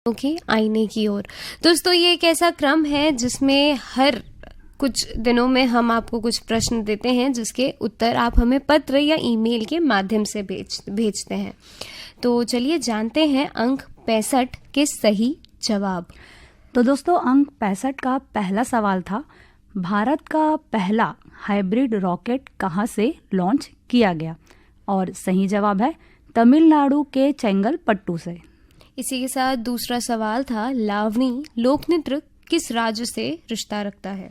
Okay, आईने की ओर। दोस्तों, ये एक ऐसा क्रम है जिसमें हर कुछ दिनों में हम आपको कुछ प्रश्न देते हैं जिसके उत्तर आप हमें पत्र या ईमेल के माध्यम से भेजते हैं। तो चलिए जानते हैं अंक 65 के सही जवाब। तो दोस्तों, अंक 65 का पहला सवाल था, भारत का पहला हाइब्रिड रॉकेट कहाँ से लॉन्च किया गया? और सही जवाब है तमिलनाडु के चेंगलपट्टू से। इसी के साथ दूसरा सवाल था, लावणी लोक नृत्य किस राज्य से रिश्ता रखता है?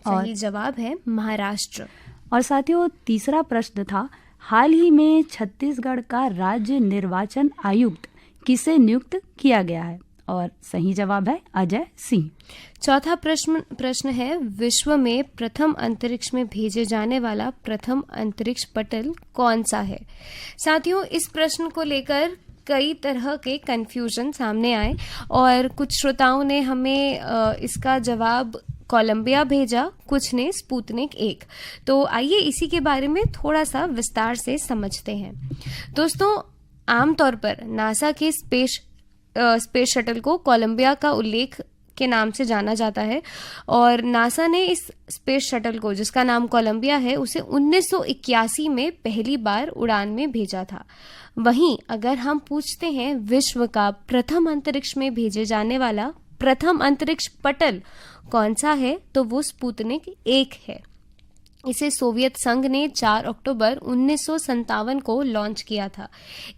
सही जवाब है महाराष्ट्र। और साथियों, तीसरा प्रश्न था, हाल ही में छत्तीसगढ़ का राज्य निर्वाचन आयुक्त किसे नियुक्त किया गया है? और सही जवाब है अजय सिंह। चौथा प्रश्न है, विश्व में प्रथम अंतरिक्ष में भेजे जाने वाला प्रथम अंतरिक्ष पटल कौन सा है? साथियों, इस प्रश्न को लेकर कई तरह के कंफ्यूजन सामने आए और कुछ श्रोताओं ने हमें इसका जवाब कोलंबिया भेजा, कुछ ने स्पुतनिक 1। तो आइए इसी के बारे में थोड़ा सा विस्तार से समझते हैं। दोस्तों, आमतौर पर नासा के स्पेस शटल को कोलंबिया का उल्लेख के नाम से जाना जाता है और नासा ने इस स्पेस शटल को, जिसका नाम कोलंबिया है, उसे 1981 में पहली बार उड़ान में भेजा था। वहीं अगर हम पूछते हैं विश्व का प्रथम अंतरिक्ष में भेजे जाने वाला प्रथम अंतरिक्ष पटल कौन सा है, तो वो स्पुतनिक 1 है। इसे सोवियत संघ ने 4 अक्टूबर 1957 को लॉन्च किया था।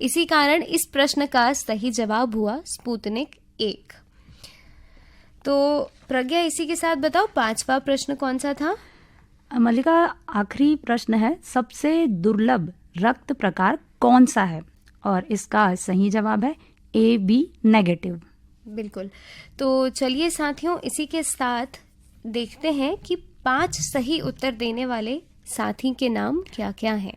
इसी कारण इस प्रश्न का सही जवाब हुआ स्पुतनिक 1। तो प्रज्ञा, इसी के साथ बताओ 5वां प्रश्न कौन सा था? मल्लिका, आखिरी प्रश्न है, सबसे दुर्लभ रक्त प्रकार कौन सा है? और इसका सही जवाब है AB नेगेटिव। बिल्कुल। तो चलिए साथियों, इसी के साथ देखते हैं कि 5 सही उत्तर देने वाले साथी के नाम क्या क्या हैं।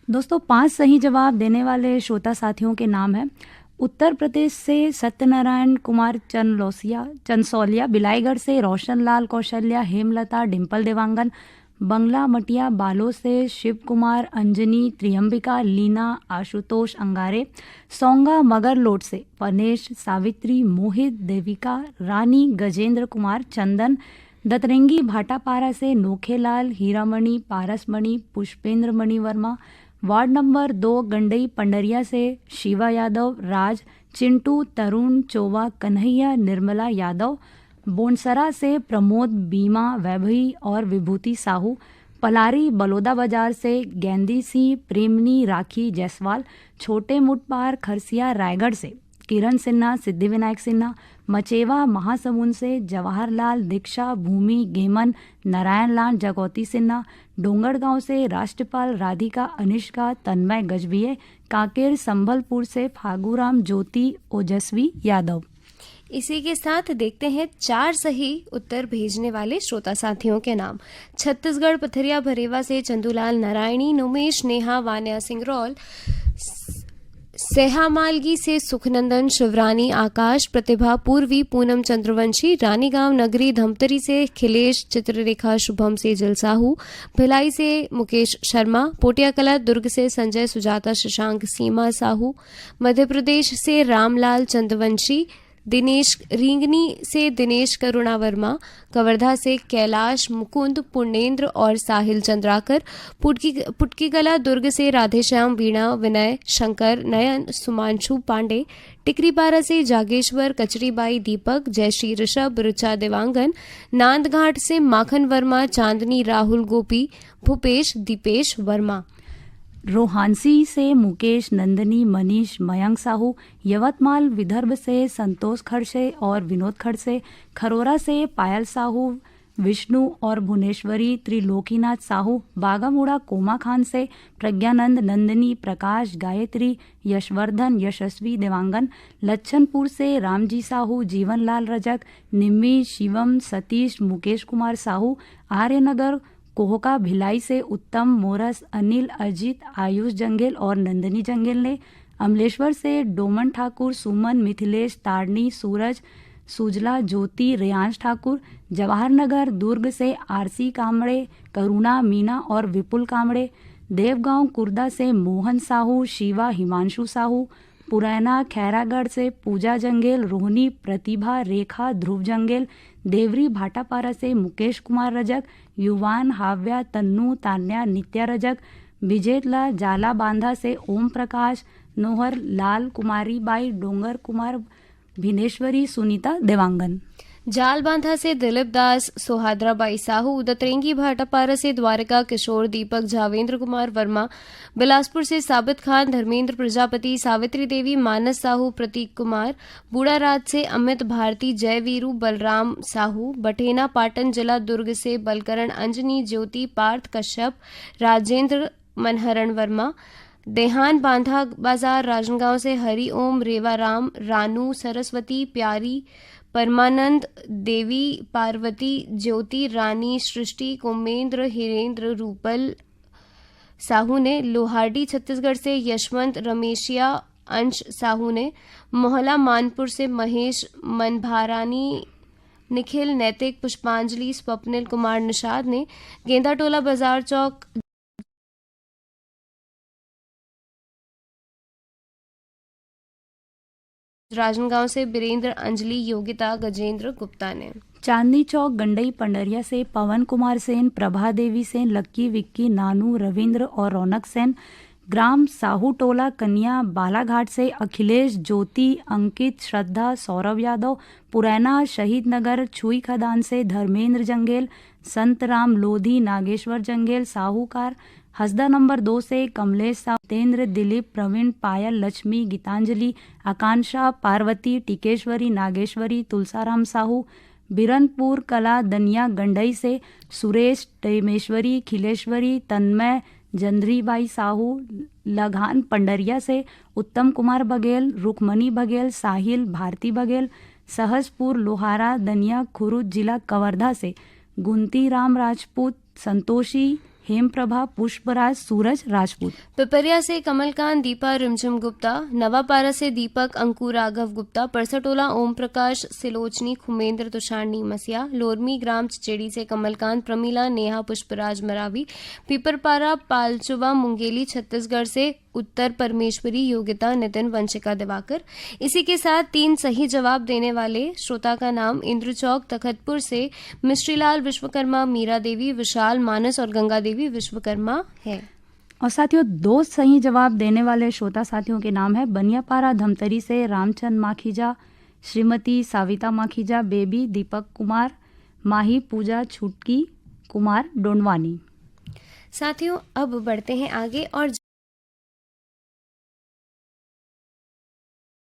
दोस्तों, 5 सही जवाब देने वाले श्रोता साथियों के नाम हैं, उत्तर प्रदेश से सत्यनारायण कुमार चंसौलिया, बिलाईगढ़ से रोशन लाल कौशल्या, हेमलता, डिम्पल देवांगन, बंगला मटिया बालो से शिव कुमार, अंजनी, त्रियंबिका, लीना, आशुतोष अंगारे, सोंगा मगरलोड से पनेश, सावित्री, मोहित, देविका, रानी, गजेंद्र कुमार, चंदन, दतरंगी भाटापारा से नोखेलाल, हीरामणि, पारसमणि, पुष्पेंद्र मणि वर्मा, वार्ड नंबर 2 गंडई पंडरिया से शिवा यादव, राज, चिंटू, तरुण, चोवा, कन्हैया, निर्मला यादव, बोनसरा से प्रमोद, बीमा, वैभवी और विभूति साहू, पलारी बलौदा बाजार से गेंदी सिंह, प्रेमनी, राखी जायसवाल, छोटे मुटपार खरसिया रायगढ़ से किरण सिन्हा, सिद्धिविनायक सिन्हा, मचेवा महासमुंद से जवाहरलाल, दीक्षा, भूमि, गेमन, नारायण लाल, जगौती सिन्हा, डोंगरगांव से राष्ट्रपाल, राधिका, अनिष्का, तन्मय गजभिये, कांकेर संभलपुर से फागूराम, ज्योति, ओजस्वी यादव। इसी के साथ देखते हैं 4 सही उत्तर भेजने वाले श्रोता साथियों के नाम। छत्तीसगढ़ पथरिया भरेवा से चंदूलाल नारायणी, नोमेश, नेहा, वान्या सिंगरौल, सेहामालगी से सुखनंदन, शिवरानी, आकाश, प्रतिभा, पूर्वी, पूनम चंद्रवंशी, रानीगांव नगरी धमतरी से खिलेश, चित्ररेखा, शुभम से जल साहू, भिलाई से मुकेश शर्मा, पोटियाकला दुर्ग से संजय, सुजाता, शशांक, सीमा साहू, मध्य प्रदेश से रामलाल चंद्रवंशी, दिनेश रींगनी से दिनेश करुणा वर्मा, कवर्धा से कैलाश, मुकुंद, पूर्णेंद्र और साहिल चंद्राकर, पुटकी कला दुर्ग से राधेश्याम, वीणा, विनय, शंकर, नयन, सुमांशु पांडे, टिकरीपारा से जागेश्वर, कचरीबाई, दीपक, जयश्री, ऋषभ, ऋचा, देवांगन, नांदघाट से माखन वर्मा, चांदनी, राहुल, गोपी, भूपेश, दीपेश वर्मा, रोहानसी से मुकेश, नंदनी, मनीष, मयंक साहू, यवतमाल विदर्भ से संतोष खड़से और विनोद खड़से, खरोरा से पायल साहू, विष्णु और भुवनेश्वरी, त्रिलोकीनाथ साहू, बागामुड़ा कोमा खान से प्रज्ञानंद, नंदनी, प्रकाश, गायत्री, यशवर्धन, यशस्वी, देवांगन, लच्छनपुर से रामजी साहू, जीवनलाल रजक, निम्मी, शिवम, सतीश, मुकेश कुमार साहू, आर्यनगर कोहका भिलाई से उत्तम, मोरस, अनिल, अजित, आयुष जंगेल और नंदनी जंगेल ने, अमलेश्वर से डोमन ठाकुर, सुमन, मिथिलेश, तारनी, सूरज, सुजला, ज्योति, रेयांश ठाकुर, जवाहरनगर दुर्ग से आरसी कामड़े, करुणा, मीना और विपुल कामड़े, देवगांव कुर्दा से मोहन साहू, शिवा, हिमांशु साहू, पुरैना खैरागढ़ से पूजा जंगेल, रोहिणी प्रतिभा रेखा ध्रुव जंगेल, देवरी भाटापारा से मुकेश कुमार रजक, युवान हाव्या तन्नू तान्या नित्या रजक, विजेतला जाला बांधा से ओम प्रकाश, नोहर लाल कुमारी बाई, डोंगर कुमार भिनेश्वरी, सुनीता देवांगन। जाल बांधा से दिलीप दास, सोहाद्राबाई साहू, दतरेंगी भाटापारा से द्वारका किशोर, दीपक झावेंद्र कुमार वर्मा, बिलासपुर से साबित खान, धर्मेंद्र प्रजापति, सावित्री देवी, मानस साहू, प्रतीक कुमार, बूढ़ाराज से अमित भारती, जय वीरू, बलराम साहू, बठेना पाटन जिला दुर्ग से बलकरण अंजनी, ज्योति पार्थ कश्यप, राजेंद्र मनहरण वर्मा, देहान बांधा बाजार राजनगांव से हरि ओम, रेवाराम, रानू, सरस्वती, प्यारी, परमानंद, देवी, पार्वती, ज्योति, रानी, सृष्टि, कुमेंद्र, हिरेंद्र, रूपल साहू ने, लोहारडी छत्तीसगढ़ से यशवंत, रमेशिया, अंश साहू ने, मोहला मानपुर से महेश, मनभारानी, निखिल, नैतिक, पुष्पांजलि, स्वप्निल कुमार निषाद ने, गेंदाटोला बाजार चौक राजनगांव से बीरेंद्र, अंजलि, योगिता, गजेंद्र गुप्ता ने। चांदनी चौक गंडई पंडरिया से पवन कुमार सेन, प्रभा देवी सेन, लक्की विक्की, नानू, रविंद्र और रौनक सेन, ग्राम साहू टोला कन्या बालाघाट से अखिलेश, ज्योति, अंकित, श्रद्धा, सौरभ यादव, पुरैना शहीद नगर छुई खदान से धर्मेंद्र जंगेल, संतराम लोधी, नागेश्वर जंगेल, साहूकार, हसदा नंबर 2 से कमलेश साहू, तेंद्र, दिलीप, प्रवीण, पायल, लक्ष्मी, गीतांजलि, आकांक्षा, पार्वती, टिकेश्वरी, नागेश्वरी, तुलसाराम साहू, बिरनपुर कला दनिया गंडई से सुरेश, टेमेश्वरी, खिलेश्वरी, तन्मय, जंद्रीबाई साहू, लगान पंडरिया से उत्तम कुमार बघेल, रुक्मणी बघेल, साहिल, भारती बघेल, सहजपुर लोहारा दनिया खुरुद जिला कवर्धा से गुंती राम राजपूत, संतोषी, हेमप्रभा, पुष्पराज, सूरज राजपूत। पिपरिया से कमलकांत, दीपा, रिमझिम गुप्ता, नवापारा से दीपक, अंकुर, राघव गुप्ता, परसटोला ओम प्रकाश, सिलोचनी, खुमेंद्र, तुषारनी मसिया, लोरमी ग्राम चिचेड़ी से कमलकांत, प्रमीला, नेहा, पुष्पराज मरावी, पीपरपारा, पालचुवा, मुंगेली छत्तीसगढ़ से उत्तर परमेश्वरी, योगिता, नितिन, वंशिका, दिवाकर। इसी के साथ 3 सही जवाब देने वाले श्रोता का नाम इंद्र चौक तखतपुर से मिश्रीलाल विश्वकर्मा, मीरा देवी, विशाल, मानस और गंगा देवी विश्वकर्मा है। और साथियों 2 सही जवाब देने वाले श्रोता साथियों के नाम है बनियापारा धमतरी से रामचंद माखीजा, श्रीमती साविता माखीजा, बेबी, दीपक कुमार, माही, पूजा, छुटकी कुमार, डोंडवानी। साथियों अब बढ़ते हैं आगे और